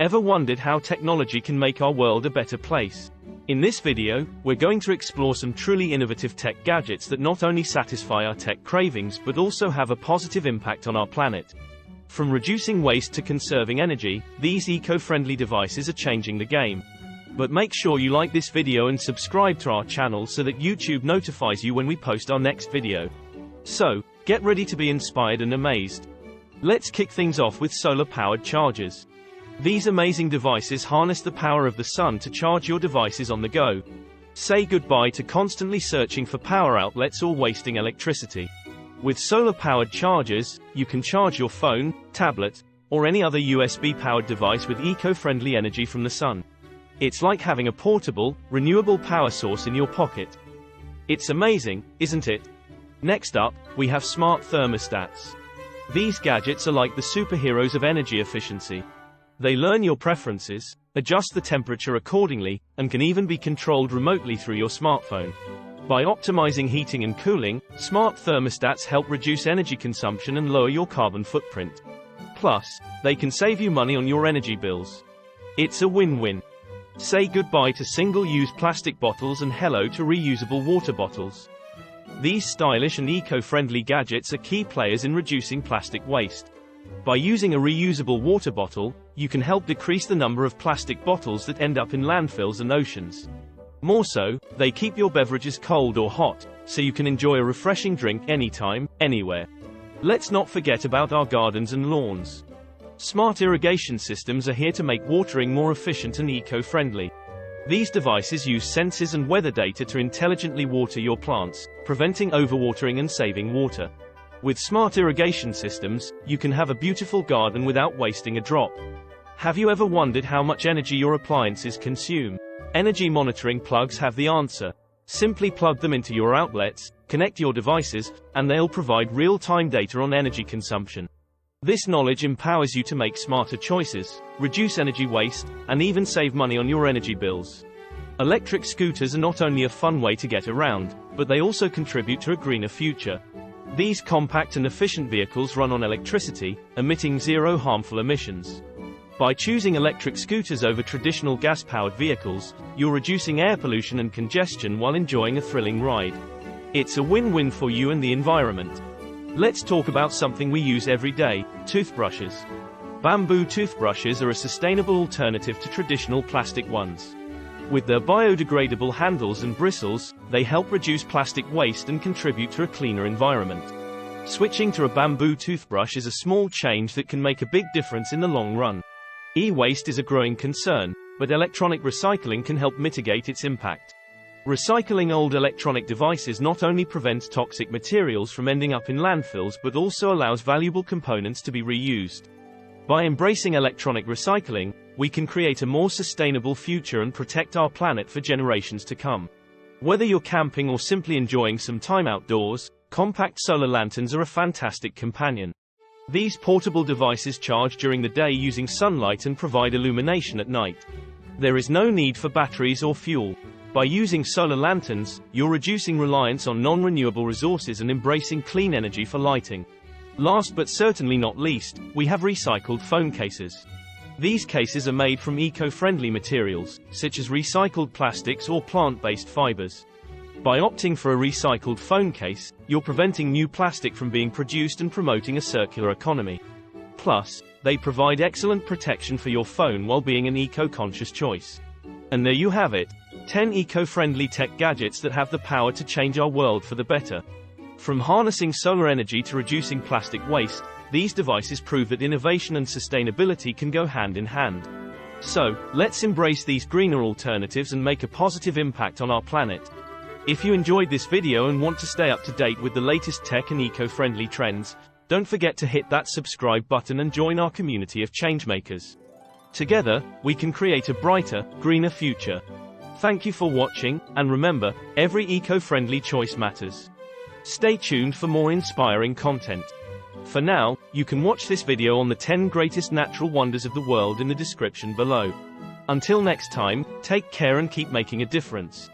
Ever wondered how technology can make our world a better place? In this video, we're going to explore some truly innovative tech gadgets that not only satisfy our tech cravings but also have a positive impact on our planet. From reducing waste to conserving energy, these eco-friendly devices are changing the game. But make sure you like this video and subscribe to our channel so that YouTube notifies you when we post our next video. So, get ready to be inspired and amazed. Let's kick things off with solar-powered chargers. These amazing devices harness the power of the sun to charge your devices on the go. Say goodbye to constantly searching for power outlets or wasting electricity. With solar-powered chargers, you can charge your phone, tablet, or any other USB-powered device with eco-friendly energy from the sun. It's like having a portable, renewable power source in your pocket. It's amazing, isn't it? Next up, we have smart thermostats. These gadgets are like the superheroes of energy efficiency. They learn your preferences, adjust the temperature accordingly, and can even be controlled remotely through your smartphone. By optimizing heating and cooling, smart thermostats help reduce energy consumption and lower your carbon footprint. Plus, they can save you money on your energy bills. It's a win-win. Say goodbye to single-use plastic bottles and hello to reusable water bottles. These stylish and eco-friendly gadgets are key players in reducing plastic waste. By using a reusable water bottle, you can help decrease the number of plastic bottles that end up in landfills and oceans. More so, they keep your beverages cold or hot, so you can enjoy a refreshing drink anytime, anywhere. Let's not forget about our gardens and lawns. Smart irrigation systems are here to make watering more efficient and eco-friendly. These devices use sensors and weather data to intelligently water your plants, preventing overwatering and saving water. With smart irrigation systems, you can have a beautiful garden without wasting a drop. Have you ever wondered how much energy your appliances consume? Energy monitoring plugs have the answer. Simply plug them into your outlets, connect your devices, and they'll provide real-time data on energy consumption. This knowledge empowers you to make smarter choices, reduce energy waste, and even save money on your energy bills. Electric scooters are not only a fun way to get around, but they also contribute to a greener future. These compact and efficient vehicles run on electricity, emitting zero harmful emissions. By choosing electric scooters over traditional gas-powered vehicles, you're reducing air pollution and congestion while enjoying a thrilling ride. It's a win-win for you and the environment. Let's talk about something we use every day: toothbrushes. Bamboo toothbrushes are a sustainable alternative to traditional plastic ones. With their biodegradable handles and bristles, they help reduce plastic waste and contribute to a cleaner environment. Switching to a bamboo toothbrush is a small change that can make a big difference in the long run. E-waste is a growing concern, but electronic recycling can help mitigate its impact. Recycling old electronic devices not only prevents toxic materials from ending up in landfills but also allows valuable components to be reused. By embracing electronic recycling, we can create a more sustainable future and protect our planet for generations to come. Whether you're camping or simply enjoying some time outdoors, compact solar lanterns are a fantastic companion. These portable devices charge during the day using sunlight and provide illumination at night. There is no need for batteries or fuel. By using solar lanterns, you're reducing reliance on non-renewable resources and embracing clean energy for lighting. Last but certainly not least, we have recycled phone cases. These cases are made from eco-friendly materials, such as recycled plastics or plant-based fibers. By opting for a recycled phone case, you're preventing new plastic from being produced and promoting a circular economy. Plus, they provide excellent protection for your phone while being an eco-conscious choice. And there you have it, 10 eco-friendly tech gadgets that have the power to change our world for the better. From harnessing solar energy to reducing plastic waste, these devices prove that innovation and sustainability can go hand in hand. So, let's embrace these greener alternatives and make a positive impact on our planet. If you enjoyed this video and want to stay up to date with the latest tech and eco-friendly trends, don't forget to hit that subscribe button and join our community of changemakers. Together, we can create a brighter, greener future. Thank you for watching, and remember, every eco-friendly choice matters. Stay tuned for more inspiring content. For now, you can watch this video on the 10 greatest natural wonders of the world in the description below. Until next time, take care and keep making a difference.